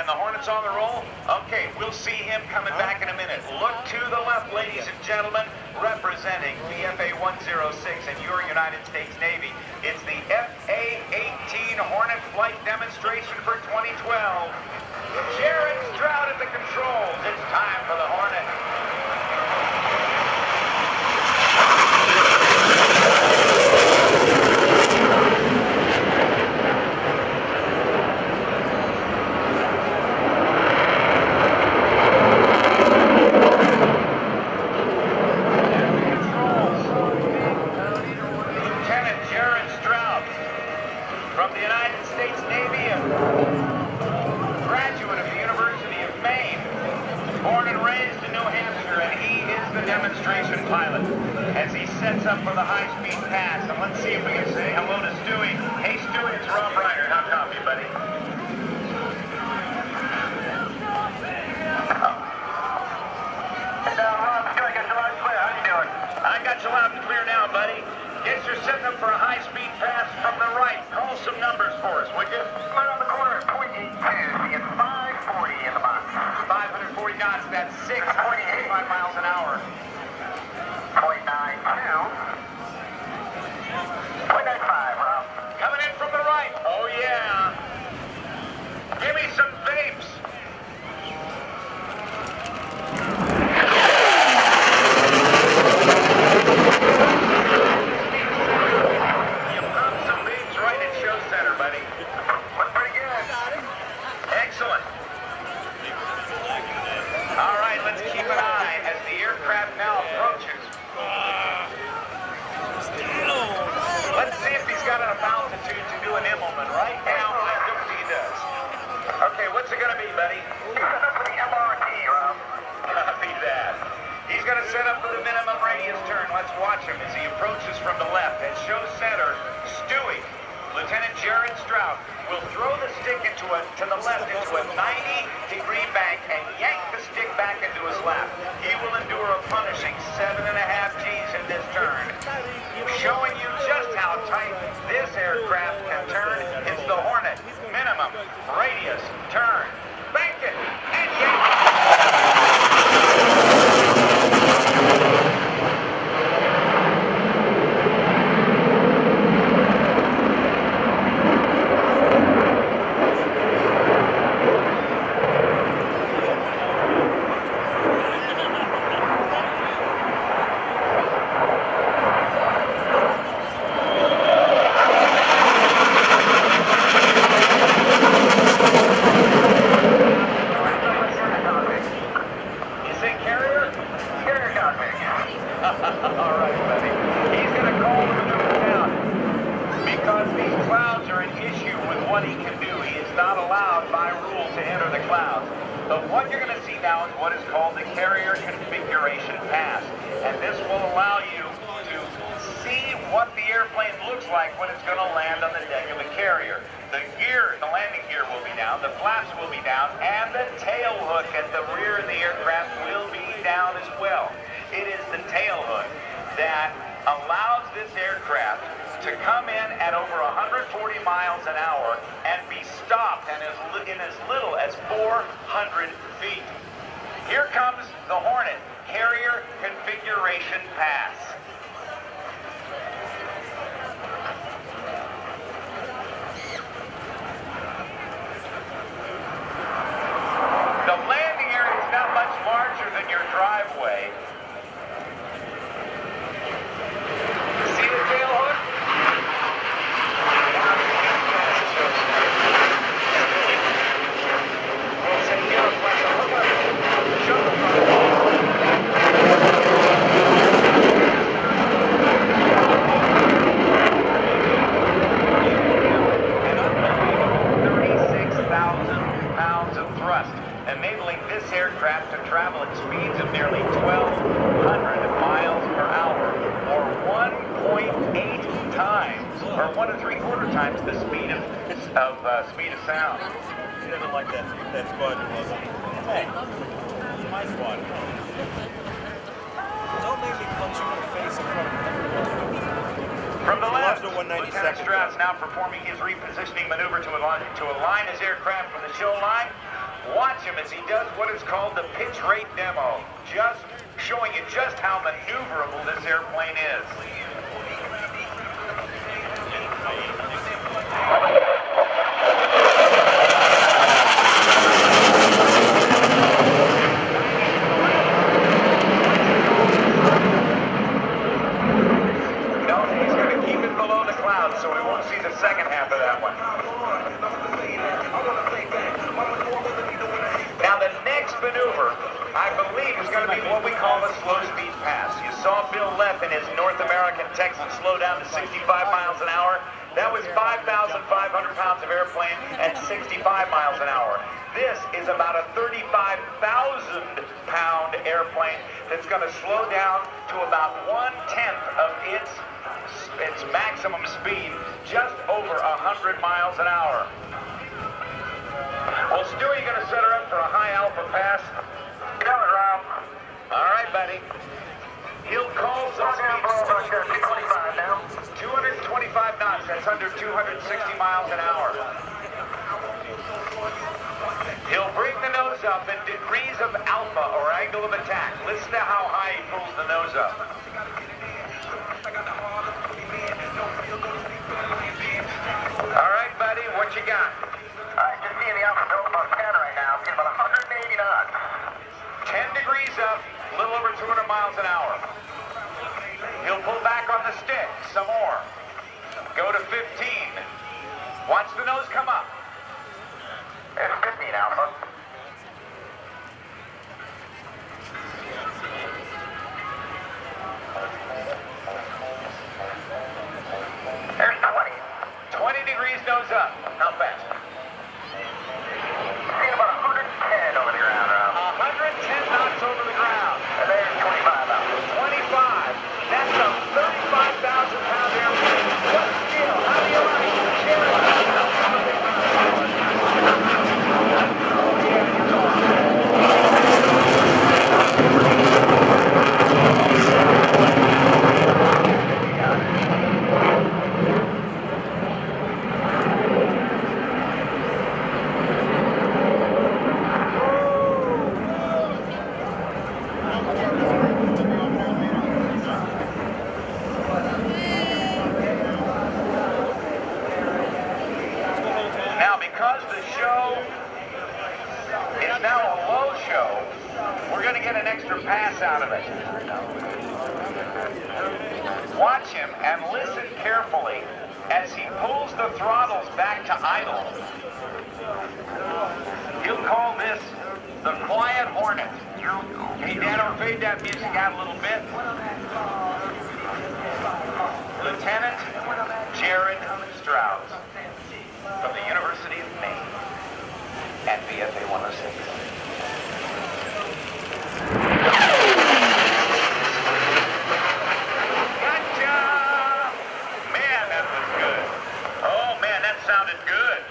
And the Hornet's on the roll? Okay, we'll see him coming back in a minute. Look to the left, ladies and gentlemen, representing VFA 106 and your United States Navy. It's the A-18 Hornet flight demonstration for 2012. Jared Strout at the controls. It's time for the Hornet. From the United States Navy, a graduate of the University of Maine, born and raised in New Hampshire, and he is the demonstration pilot as he sets up for the high-speed pass. And let's see if we can say hello to Stewie. Hey, Stewie, it's Rob Ryder. How copy, buddy? Hey, Rob, I got you loud and clear. How you doing? I got you loud and clear now, buddy. Guess you're setting up for a high-speed pass from the right. Call some numbers for us, would you? Right on the corner at .82. We get 540 in the box. 540 knots. That's 6.85 miles an hour. 0.92. 0.95, Rob. Coming in from the right. Oh, yeah. Give me some vapes. Excellent. All right, let's keep an eye as the aircraft now approaches. Let's see if he's got enough altitude to do an Immelman. Right now, I think he does. Okay, what's it going to be, buddy? He's set up for the MRT, Rob. Copy that. He's going to set up for the minimum radius turn. Let's watch him as he approaches from the left. At show center, Stewie, Lieutenant Jared Strout, will throw the stick to the left into a 90-degree bank and yank the stick back into his lap. He will endure a punishing 7.5 Gs in this turn. Showing you just how tight this aircraft can turn is the Hornet. Minimum radius turn. Bank it and yank it. All right, buddy. He's going to call the maneuver down because these clouds are an issue with what he can do. He is not allowed by rule to enter the clouds. But what you're going to see now is what is called the carrier configuration pass. And this will allow you to see what the airplane looks like when it's going to land on the deck of the carrier. The gear, the landing gear will be down, the flaps will be down, and the tail hook at the rear of the aircraft will be down as well. It is the tail hook that allows this aircraft to come in at over 140 miles an hour and be stopped in as little as 400 feet. Here comes the Hornet carrier configuration pass. The landing area is not much larger than your driveway. See the tail hook? Enabling this aircraft to travel at speeds of nearly 1,200 miles per hour, or 1.8 times, or 1 3/4 times the speed of sound. He doesn't like that squadron logo. Hey, it's my squadron. Don't make me punch you in the face in front of everyone. From the left, Lieutenant Strout's now performing his repositioning maneuver to align his aircraft from the show line. Watch him as he does what is called the pitch rate demo, just showing you just how maneuverable this airplane is. No, he's going to keep it below the clouds, so we won't see the second half of that one. Now the next maneuver, I believe, is going to be what we call a slow speed pass. You saw Bill Leff in his North American Texan slow down to 65 miles an hour. That was 5,500 pounds of airplane at 65 miles an hour. This is about a 35,000 pound airplane that's going to slow down to about 1/10 of its maximum speed, just over 100 miles an hour. Well, Stewie, you going to set her up for a high alpha pass? Go it, Rob. All right, buddy. He'll call some speed. 225 now. 225 knots. That's under 260 miles an hour. He'll bring the nose up in degrees of alpha, or angle of attack. Listen to how high he pulls the nose up. All right, buddy, what you got? Just seeing the alpha build about 10 right now. Seeing about 180 knots. 10 degrees up, a little over 200 miles an hour. He'll pull back on the stick some more. Go to 15. Watch the nose come up. It's 15 alpha. There's 20. 20 degrees nose up. How fast? Seeing about 110 over the ground, Rob. 110 knots over the ground. And there's 25 alpha. 25. That's a 35,000 pound airplane. What skill? How do you like it? Share it. Because the show is now a low show, we're going to get an extra pass out of it. Watch him and listen carefully as he pulls the throttles back to idle. He'll call this the Quiet Hornet. Hey, Dano, fade that music out a little bit. Lieutenant Jared Strout from the University of Maine at VFA 106. Gotcha! Man, that was good. Oh, man, that sounded good.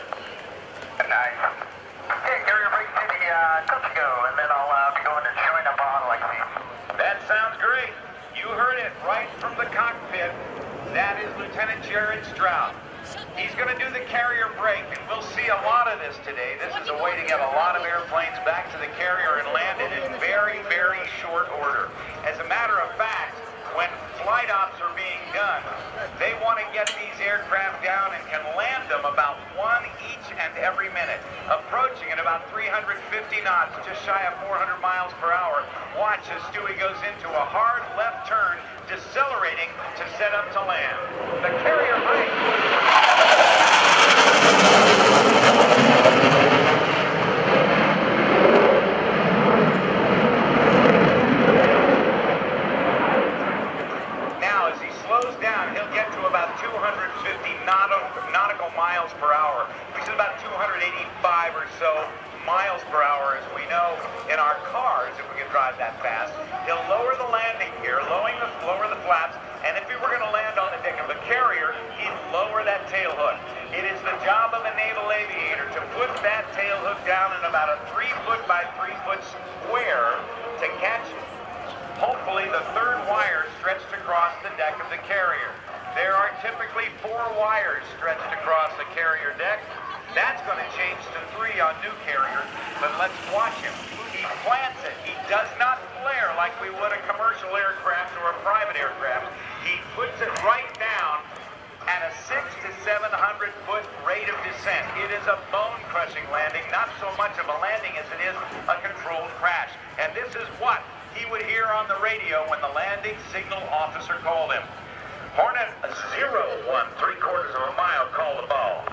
Nice. Okay, carrier break to the touch go, and then I'll be going to join a bottle like this. That sounds great. You heard it right from the cockpit. That is Lieutenant Jared Strout. He's going to do the carrier break, and we'll see a lot of this today. This is a way to get a lot of airplanes back to the carrier and land it in very, very short order. As a matter of fact, when flight ops are being done, they want to get these aircraft down and can land them about one each and every minute, approaching at about 350 knots, just shy of 400 miles per hour. Watch as Stewie goes into a hard left turn, decelerating to set up to land. The carrier break. Now, as he slows down, he'll get to about 250 nautical miles per hour, which is about 285 or so miles per hour, as we know in our cars, if we can drive that fast. He'll lower the landing gear, lower the flaps, and if he were going to land on the deck of a carrier, he'd lower that tail hook. It is the job of a naval aviator to put that tail hook down in about a 3-foot by 3-foot square to catch, hopefully, the third wire stretched across the deck of the carrier. There are typically 4 wires stretched across the carrier deck. That's going to change to 3 on new carrier, but let's watch him. He plants it. He does not flare like we would a commercial aircraft or a private aircraft. He puts it right down at a 600 to 700 foot rate of descent. It is a bone-crushing landing, not so much of a landing as it is a controlled crash. And this is what he would hear on the radio when the landing signal officer called him. Hornet 0-1, 3/4 mile, call the ball.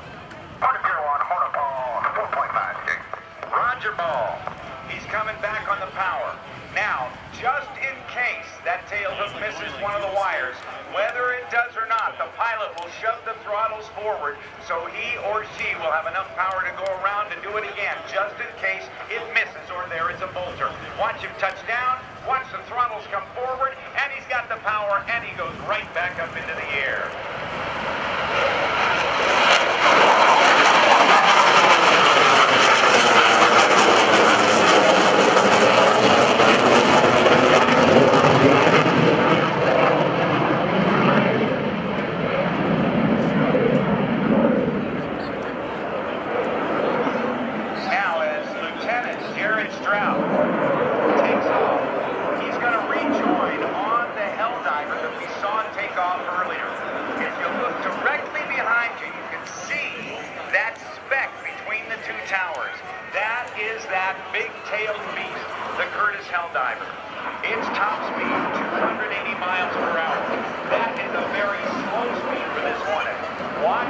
Hornet 0-1, Hornet ball, 4.56. Roger ball. He's coming back on the power. Now, just in case that tail hook misses one of the wires, whether it does or not, the pilot will shove the throttles forward so he or she will have enough power to go around and do it again, just in case it misses or there is a bolter. Watch him touch down, watch the throttles come forward, and he's got the power, and he goes right back up into the air. Strout takes off. He's going to rejoin on the Helldiver that we saw take off earlier. If you look directly behind you, you can see that speck between the 2 towers. That is that big-tailed beast, the Curtiss Helldiver. Its top speed, 280 miles per hour. That is a very slow speed for this Hornet. Watch